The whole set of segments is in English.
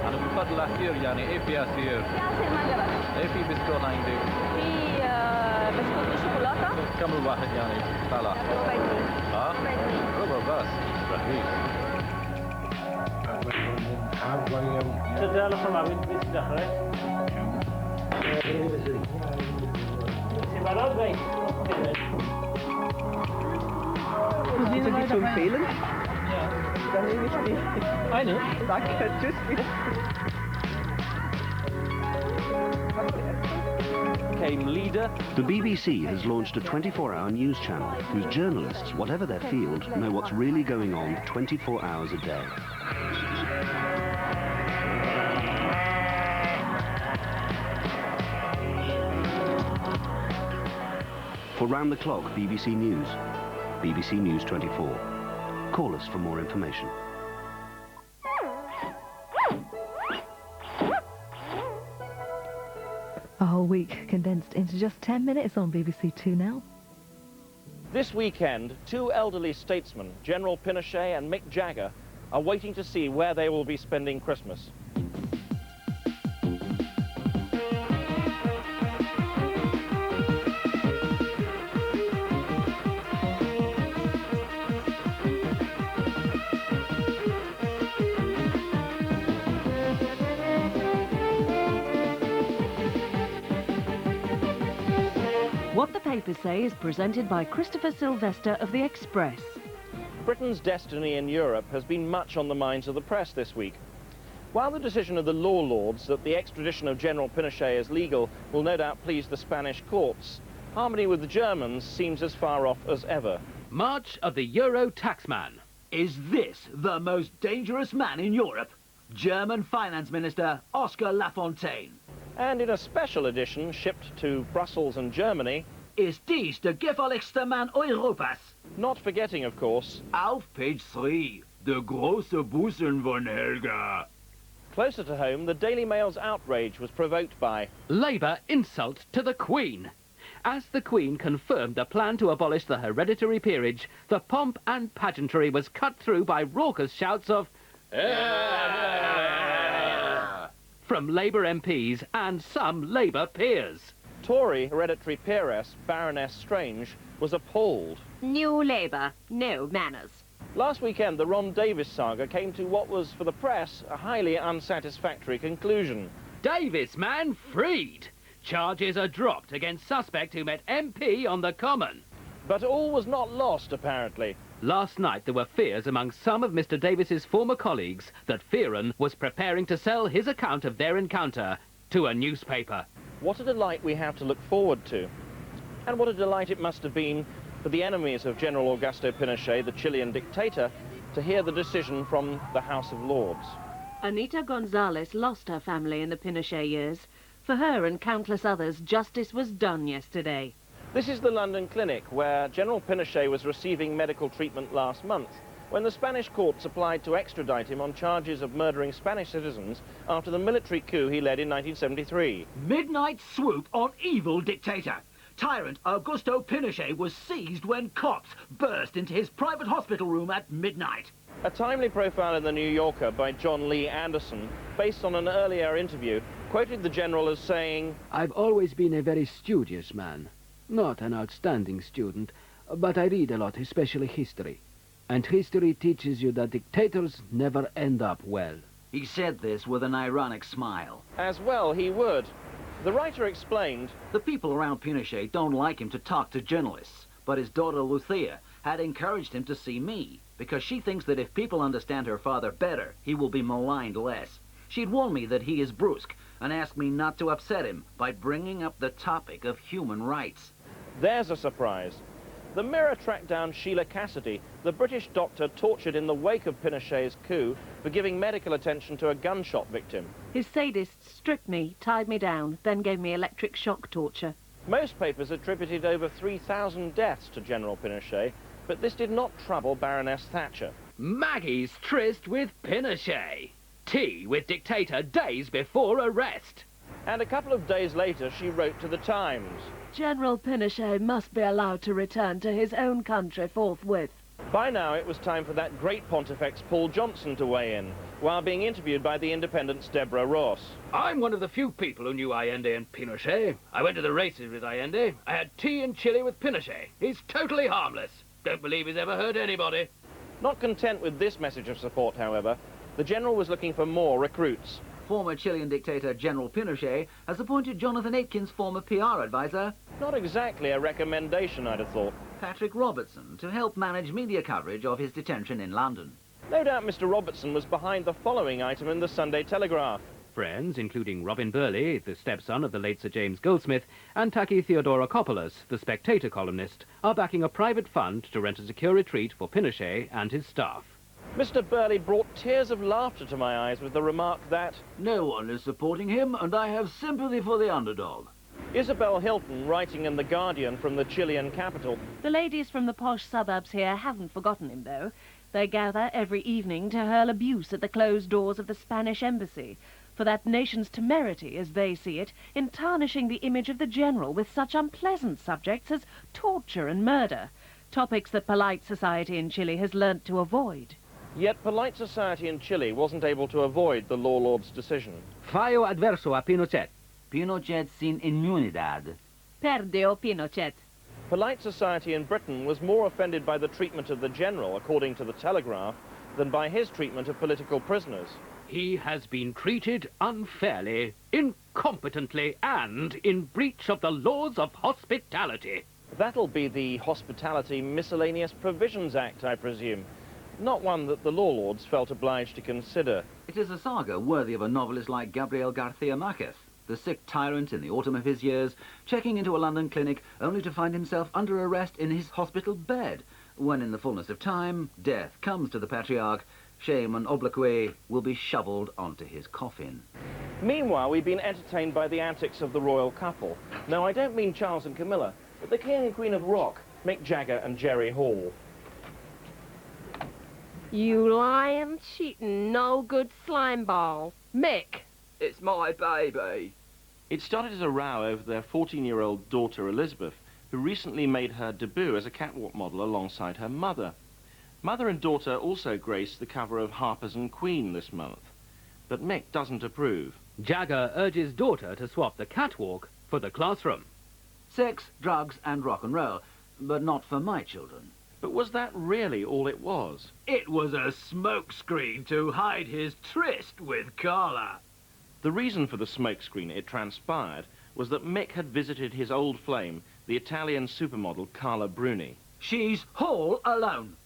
أنا من فضل أخير يعني إيه في أسير؟ عصير معجبة. إيه في بسكوت عندك؟ في بسكوت بالشوكولاتة. كم الواحد يعني؟ طلع ربع جنيه. ها؟ ربع جنيه. ربع بس رخيص. Is het niet zo vervelend? Ja. Dan neem ik die. I know. Danke, tschüss. Came leader. The BBC has launched a 24-hour news channel whose journalists, whatever their field, know what's really going on 24 hours a day. For Round the Clock BBC News, BBC News 24. Call us for more information. A whole week condensed into just 10 minutes on BBC2 now. This weekend, two elderly statesmen, General Pinochet and Mick Jagger, are waiting to see where they will be spending Christmas. What the Papers Say is presented by Silvester of The Express. Britain's destiny in Europe has been much on the minds of the press this week. While the decision of the law lords that the extradition of General Pinochet is legal will no doubt please the Spanish courts, harmony with the Germans seems as far off as ever. March of the Euro Taxman. Is this the most dangerous man in Europe? German Finance Minister Oscar Lafontaine. And in a special edition shipped to Brussels and Germany, Is dies de gefährlichste Mann Europas? not forgetting, of course, Auf page 3, de große Busen von Helga. closer to home, the Daily Mail's outrage was provoked by Labour insult to the Queen. As the Queen confirmed the plan to abolish the hereditary peerage, the pomp and pageantry was cut through by raucous shouts of from Labour MPs and some Labour peers. Tory hereditary peeress Baroness Strange was appalled. New Labour, no manners. Last weekend, the Ron Davis saga came to what was, for the press, a highly unsatisfactory conclusion. Davis man freed. Charges are dropped against suspect who met MP on the Common. But all was not lost, apparently. Last night there were fears among some of Mr Davis's former colleagues that Fearon was preparing to sell his account of their encounter to a newspaper. What a delight we have to look forward to. And what a delight it must have been for the enemies of General Augusto Pinochet, the Chilean dictator, to hear the decision from the House of Lords. Anita Gonzalez lost her family in the Pinochet years. For her and countless others, justice was done yesterday. This is the London clinic where General Pinochet was receiving medical treatment last month, when the Spanish courts applied to extradite him on charges of murdering Spanish citizens after the military coup he led in 1973. Midnight swoop on evil dictator. Tyrant Augusto Pinochet was seized when cops burst into his private hospital room at midnight. A timely profile in the New Yorker by John Lee Anderson, based on an earlier interview, quoted the general as saying, I've always been a very studious man. Not an outstanding student, but I read a lot, especially history. And history teaches you that dictators never end up well. He said this with an ironic smile. as well he would. The writer explained, The people around Pinochet don't like him to talk to journalists, but his daughter Lucia had encouraged him to see me, because she thinks that if people understand her father better, he will be maligned less. She'd warned me that he is brusque, and asked me not to upset him by bringing up the topic of human rights. there's a surprise. The Mirror tracked down Sheila Cassidy, the British doctor tortured in the wake of Pinochet's coup for giving medical attention to a gunshot victim. His sadists stripped me, tied me down, then gave me electric shock torture. Most papers attributed over 3,000 deaths to General Pinochet, but this did not trouble Baroness Thatcher. Maggie's tryst with Pinochet. Tea with dictator days before arrest. And a couple of days later, she wrote to the Times. General Pinochet must be allowed to return to his own country forthwith. By now it was time for that great pontifex Paul Johnson to weigh in, while being interviewed by the Independent's Deborah Ross. I'm one of the few people who knew Allende and Pinochet. I went to the races with Allende. I had tea in Chile with Pinochet. He's totally harmless. Don't believe he's ever hurt anybody. Not content with this message of support, however, the general was looking for more recruits. Former Chilean dictator General Pinochet has appointed Jonathan Aitken's former PR advisor, Not exactly a recommendation, I'd have thought. Patrick Robertson, to help manage media coverage of his detention in London. No doubt Mr. Robertson was behind the following item in the Sunday Telegraph. Friends, including Robin Burley, the stepson of the late Sir James Goldsmith, and Taki Theodorakopoulos, the Spectator columnist, are backing a private fund to rent a secure retreat for Pinochet and his staff. Mr. Burley brought tears of laughter to my eyes with the remark that No one is supporting him, and I have sympathy for the underdog. Isabel Hilton, writing in The Guardian from the Chilean capital. The ladies from the posh suburbs here haven't forgotten him, though. They gather every evening to hurl abuse at the closed doors of the Spanish embassy for that nation's temerity, as they see it, in tarnishing the image of the general with such unpleasant subjects as torture and murder, topics that polite society in Chile has learnt to avoid. Yet polite society in Chile wasn't able to avoid the law lord's decision. Fallo adverso a Pinochet. Pinochet sin inmunidad. Perdió Pinochet. Polite society in Britain was more offended by the treatment of the general, according to the Telegraph, than by his treatment of political prisoners. He has been treated unfairly, incompetently, and in breach of the laws of hospitality. That'll be the Hospitality Miscellaneous Provisions Act, I presume. Not one that the law lords felt obliged to consider. It is a saga worthy of a novelist like Gabriel García Márquez, the sick tyrant in the autumn of his years, checking into a London clinic only to find himself under arrest in his hospital bed, when in the fullness of time, death comes to the patriarch. Shame and obloquy will be shoveled onto his coffin. Meanwhile, we've been entertained by the antics of the royal couple. No, I don't mean Charles and Camilla, but the King and Queen of Rock, Mick Jagger and Jerry Hall. You lying, cheating, no good slime ball. Mick! It's my baby. It started as a row over their 14-year-old daughter Elizabeth, who recently made her debut as a catwalk model alongside her mother. Mother and daughter also graced the cover of Harper's and Queen this month. But Mick doesn't approve. Jagger urges daughter to swap the catwalk for the classroom. Sex, drugs and rock and roll, but not for my children. But was that really all it was? It was a smokescreen to hide his tryst with Carla. The reason for the smokescreen, it transpired, was that Mick had visited his old flame, the Italian supermodel Carla Bruni. She's Hall alone.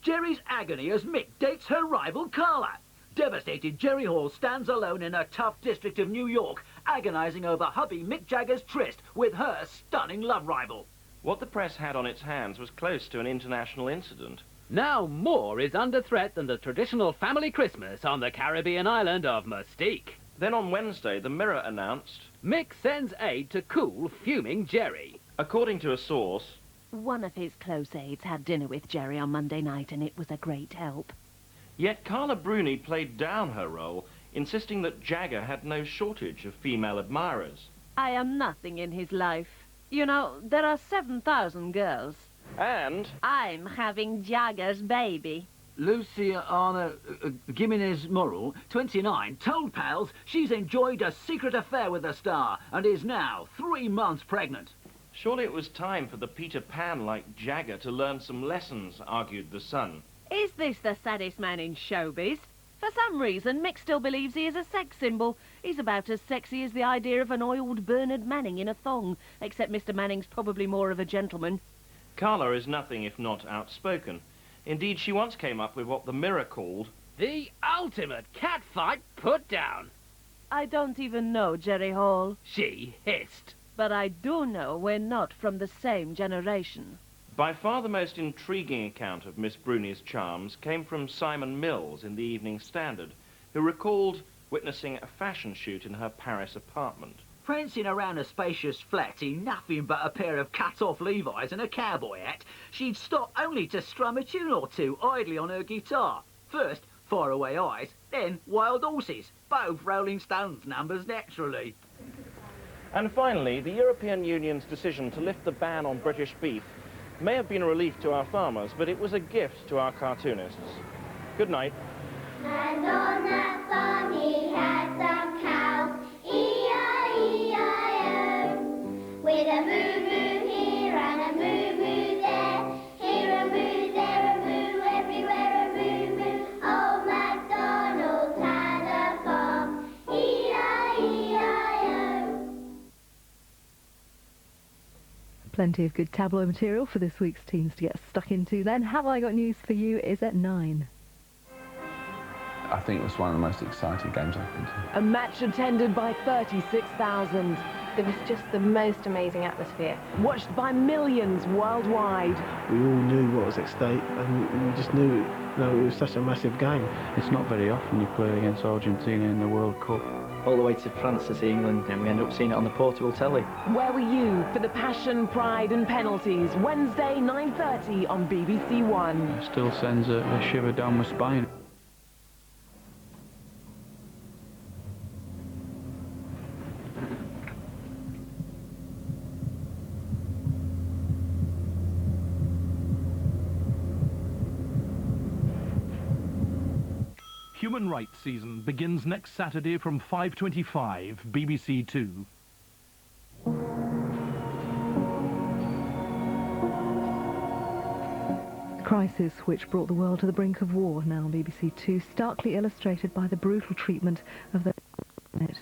Jerry's agony as Mick dates her rival Carla. Devastated, Jerry Hall stands alone in a tough district of New York, agonizing over hubby Mick Jagger's tryst with her stunning love rival. What the press had on its hands was close to an international incident. Now more is under threat than the traditional family Christmas on the Caribbean island of Mystique. Then on Wednesday, the Mirror announced, Mick sends aid to cool fuming Jerry. according to a source, One of his close aides had dinner with Jerry on Monday night, and it was a great help. yet Carla Bruni played down her role, insisting that Jagger had no shortage of female admirers. I am nothing in his life. You know, there are 7,000 girls. And I'm having Jagger's baby. Luciana Gimenez Morrell, 29, told pals she's enjoyed a secret affair with the star and is now 3 months pregnant. surely it was time for the Peter Pan-like Jagger to learn some lessons, argued the Sun. Is this the saddest man in showbiz? For some reason, Mick still believes he is a sex symbol. He's about as sexy as the idea of an oiled Bernard Manning in a thong, except Mr. Manning's probably more of a gentleman. Carla is nothing if not outspoken. Indeed, she once came up with what the Mirror called The ultimate catfight put down. I don't even know Jerry Hall, She hissed. but I do know we're not from the same generation. By far the most intriguing account of Miss Bruni's charms came from Simon Mills in the Evening Standard, who recalled witnessing a fashion shoot in her Paris apartment. Prancing around a spacious flat in nothing but a pair of cut-off Levi's and a cowboy hat, she'd stop only to strum a tune or two idly on her guitar. First, Faraway Eyes, then Wild Horses, both Rolling Stones numbers naturally. And finally, the European Union's decision to lift the ban on British beef may have been a relief to our farmers, but it was a gift to our cartoonists. Good night. And on that farm he had some cows, E-I-E-I-O, with a moo-moo here and a moo-moo there, here a moo, there a moo, everywhere a moo-moo. Old MacDonald had a farm, E-I-E-I-O. Plenty of good tabloid material for this week's teens to get stuck into then. Have I Got News For You is at 9. I think it was one of the most exciting games I've been to. A match attended by 36,000. It was just the most amazing atmosphere. Watched by millions worldwide. We all knew what was at stake, and we just knew, it was such a massive game. It's not very often you play against Argentina in the World Cup. All the way to France to see England, and we ended up seeing it on the portable telly. Where were you for the passion, pride and penalties? Wednesday, 9:30 on BBC1. It still sends a shiver down my spine. Human Rights Season begins next Saturday from 5:25, BBC2. The crisis which brought the world to the brink of war, now on BBC2, starkly illustrated by the brutal treatment of the planet.